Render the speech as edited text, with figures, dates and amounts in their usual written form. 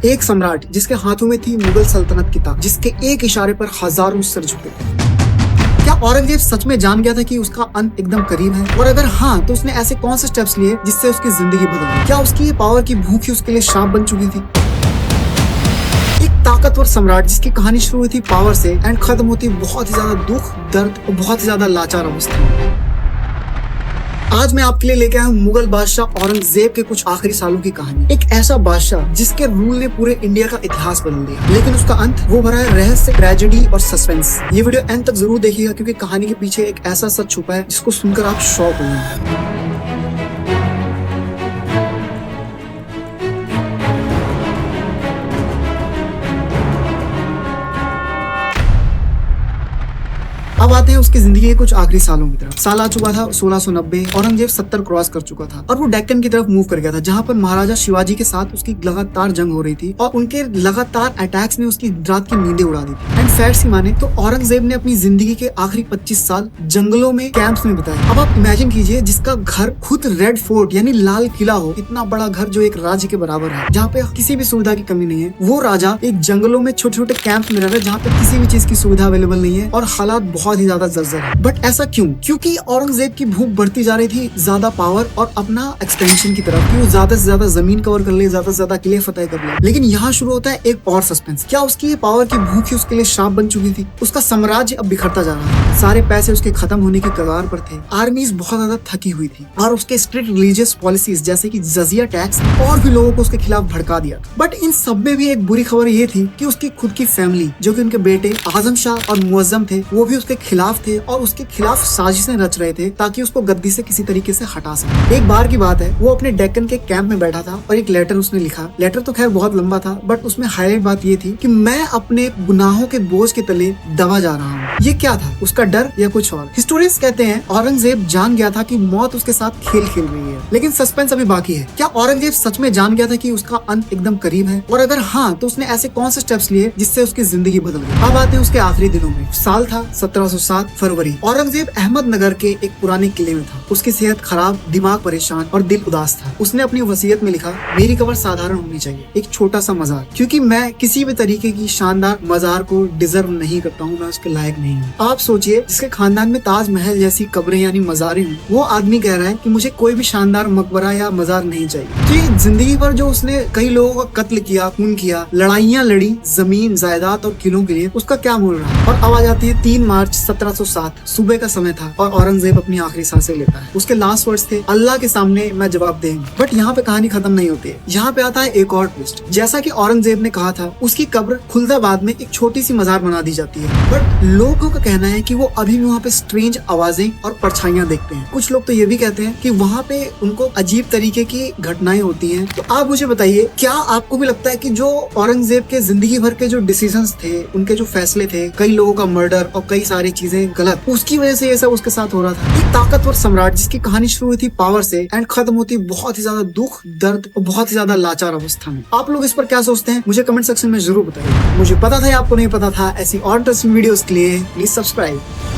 एक सम्राट जिसके हाथों में थी मुगल सल्तनत की ताकत, जिसके एक इशारे पर हजारों सर झुके थे। क्या औरंगजेब सच में जान गया था कि उसका अंत एकदम करीब है? और अगर हाँ, तो उसने ऐसे कौन से स्टेप्स लिए जिससे उसकी जिंदगी बदल गई? क्या उसकी ये पावर की भूख ही उसके लिए श्राप बन चुकी थी? एक ताकतवर सम्राट जिसकी कहानी शुरू हुई थी पावर से एंड खत्म होती बहुत ही ज्यादा दुख, दर्द और बहुत ही ज्यादा लाचार अवस्था में। आज मैं आपके लिए लेके आया हूँ मुगल बादशाह औरंगजेब के कुछ आखिरी सालों की कहानी। एक ऐसा बादशाह जिसके रूल ने पूरे इंडिया का इतिहास बदल दिया, लेकिन उसका अंत वो भरा है रहस्य, ट्रेजेडी और सस्पेंस। ये वीडियो एंड तक जरूर देखिएगा क्योंकि कहानी के पीछे एक ऐसा सच छुपा है जिसको सुनकर आप शॉक होंगे। अब आते हैं उसकी जिंदगी के कुछ आखिरी सालों की तरफ। साल आ चुका था 1690। औरंगजेब 70 क्रॉस कर चुका था और वो डेक्कन की तरफ मूव कर गया था, जहाँ पर महाराजा शिवाजी के साथ उसकी लगातार जंग हो रही थी और उनके लगातार अटैक्स ने उसकी रात की नींदें उड़ा दी थी। एंड फैक्ट्स ही माने तो औरंगजेब ने अपनी जिंदगी के आखिरी 25 साल जंगलों में, कैंप्स में बिताए। अब आप इमेजिन कीजिए, जिसका घर खुद रेड फोर्ट यानी लाल किला हो, इतना बड़ा घर जो एक राज्य के बराबर है, जहाँ पे किसी भी सुविधा की कमी नहीं है। वो राजा एक जंगलों में छोटे छोटे कैंप में रह रहा है जहाँ पे किसी भी चीज की सुविधा अवेलेबल नहीं है और हालात बहुत ही ज्यादा जर्जर है। बट ऐसा क्यों? क्योंकि औरंगजेब की भूख बढ़ती जा रही थी ज्यादा पावर और अपना एक्सपेंशन की तरफ, कि वो ज्यादा से ज्यादा जमीन कवर कर ले, ज्यादा से ज्यादा किले फतेह कर ले। लेकिन यहाँ शुरू होता है एक और सस्पेंस। क्या उसकी ये पावर की भूख ही उसके लिए श्राप बन चुकी थी? उसका साम्राज्य अब बिखरता जा रहा था, सारे पैसे उसके खत्म होने की कगार पर थे, आर्मीज बहुत ज्यादा थकी हुई थी और उसके स्ट्रिक्ट रिलीजियस पॉलिसीज जैसे कि जजिया टैक्स और भी लोगों को उसके खिलाफ भड़का दिया। बट इन सब में भी एक बुरी खबर ये थी कि उसकी खुद की फैमिली, जो कि उनके बेटे आजम शाह और मुअज्जम थे, वो भी उसके खिलाफ थे और उसके खिलाफ साजिशें रच रहे थे ताकि उसको गद्दी से किसी तरीके से हटा सके। एक बार की बात है, वो अपने डेक्कन के कैंप में बैठा था और एक लेटर उसने लिखा। लेटर तो खैर बहुत लंबा था, बट उसमें हाईलाइट बात ये थी कि मैं अपने गुनाहों के बोझ के तले दबा जा रहा हूँ। ये क्या था? उसका डर या कुछ और? हिस्टोरियंस कहते हैं औरंगजेब जान गया था कि मौत उसके साथ खेल खेल रही है, लेकिन सस्पेंस अभी बाकी है। क्या औरंगजेब सच में जान गया था कि उसका अंत एकदम करीब है? और अगर हाँ, तो उसने ऐसे कौन से स्टेप्स लिए जिससे उसकी जिंदगी बदल गई? अब आते हैं उसके आखिरी दिनों में। साल था 1707 फरवरी। औरंगजेब अहमदनगर के एक पुराने किले में था। उसकी सेहत खराब, दिमाग परेशान और दिल उदास था। उसने अपनी वसीयत में लिखा, मेरी कब्र साधारण होनी चाहिए, एक छोटा सा मजार, क्योंकि मैं किसी भी तरीके की शानदार मजार को डिजर्व नहीं करता हूँ, मैं उसके लायक नहीं हूँ। आप सोचिए, जिसके खानदान में ताजमहल जैसी कब्रें यानी मजारें हैं, वो आदमी कह रहा है कि मुझे कोई भी शानदार मकबरा या मजार नहीं चाहिए। कि जिंदगी पर जो उसने कई लोगों का कत्ल किया, खून किया, लड़ाइयाँ लड़ी जमीन, जायदाद और किलों के लिए, उसका क्या मूल्य रहा? और अब आ जाती है 3 मार्च 1707। सुबह का समय था और औरंगजेब अपनी आखिरी सांसें लेता है। उसके लास्ट वर्ड्स थे, अल्लाह के सामने मैं जवाब देंगे। बट यहाँ पे कहानी खत्म नहीं होती है। यहाँ पे आता है एक और ट्विस्ट। जैसा कि औरंगजेब ने कहा था, उसकी कब्र खुलदाबाद में एक छोटी सी मजार बना दी जाती है। बट लोगों का कहना है कि वो अभी भी वहाँ पे स्ट्रेंज आवाजें और परछाइयां देखते हैं। कुछ लोग तो ये भी कहते हैं कि वहाँ पे उनको अजीब तरीके की घटनाएं होती हैं। तो आप मुझे बताइए, क्या आपको भी लगता है कि जो औरंगजेब के जिंदगी भर के जो डिसीजंस थे, उनके जो फैसले थे, कई लोगों का मर्डर और कई सारी चीजें गलत, उसकी वजह से ये सब उसके साथ हो रहा था? एक ताकतवर सम्राट जिसकी कहानी शुरू हुई थी पावर से एंड खत्म होती बहुत ही ज्यादा दुख, दर्द और बहुत ही ज्यादा लाचार अवस्था में। आप लोग इस पर क्या सोचते हैं? मुझे कमेंट सेक्शन में जरूर बताइए। मुझे पता था या आपको नहीं पता था? ऐसी और इंटरेस्टिंग वीडियोस के लिए प्लीज सब्सक्राइब।